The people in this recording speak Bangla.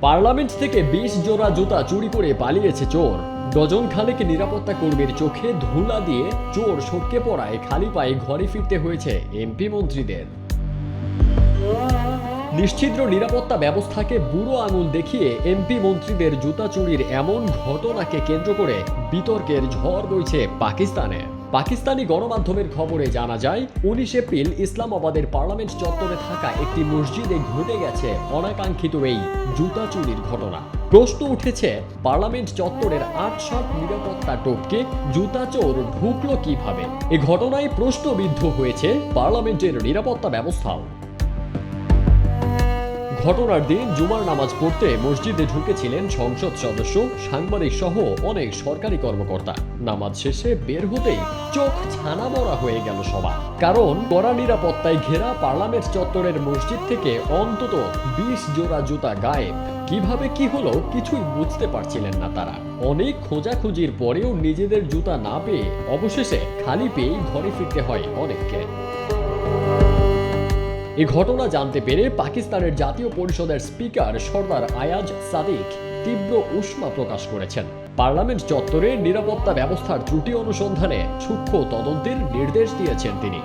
পার্লামেন্ট থেকে 20 জোড়া জুতা চুরি করে পালিয়েছে চোর। ডজন খানেক নিরাপত্তা কর্মীর চোখে ধুলা দিয়ে চোর সটকে পড়ায় খালি পায়ে ঘরে ফিরতে হয়েছে এমপি মন্ত্রীদের। নিশ্ছিদ্র নিরাপত্তা ব্যবস্থাকে বুড়ো আঙুল দেখিয়ে এমপি মন্ত্রীদের জুতা চুরির এমন ঘটনাকে কেন্দ্র করে বিতর্কের ঝড় বইছে পাকিস্তানে। পাকিস্তানি গণমাধ্যমের খবরে জানা যায়, 19 এপ্রিল ইসলামাবাদের পার্লামেন্ট চত্বরে থাকা একটি মসজিদে ঘটে গেছে অনাকাঙ্ক্ষিত এই জুতা চুরির ঘটনা। প্রশ্ন উঠেছে, পার্লামেন্ট চত্বরের 8-7 নিরাপত্তা টপকে জুতা চোর ঢুকলো কিভাবে? এ ঘটনায় প্রশ্নবিদ্ধ হয়েছে পার্লামেন্টের নিরাপত্তা ব্যবস্থাও। ঘটনার দিন জুমার নামাজ পড়তে মসজিদে ঢুকেছিলেন সংসদ সদস্য, সাংবাদিক সহ অনেক সরকারি কর্মকর্তা। নামাজ শেষে বের হতেই চোখ ছানাবড়া হয়ে গেল সবার। কারণ কড়া নিরাপত্তায় ঘেরা পার্লামেন্ট চত্বরের মসজিদ থেকে অন্তত 20 জোড়া জুতা গায়েব। কিভাবে কি হলো কিছুই বুঝতে পারছিলেন না তারা। অনেক খোঁজাখুঁজির পরেও নিজেদের জুতা না পেয়ে অবশেষে খালি পেয়েই ঘরে ফিরতে হয় অনেককে। এই ঘটনা জানতে পেরে পাকিস্তানের জাতীয় পরিষদের স্পিকার সর্দার আয়াজ সাদিক তীব্র উষ্মা প্রকাশ করেছেন। পার্লামেন্ট চত্বরে নিরাপত্তা ব্যবস্থার ত্রুটি অনুসন্ধানে সূক্ষ্ম তদন্তের নির্দেশ দিয়েছেন তিনি।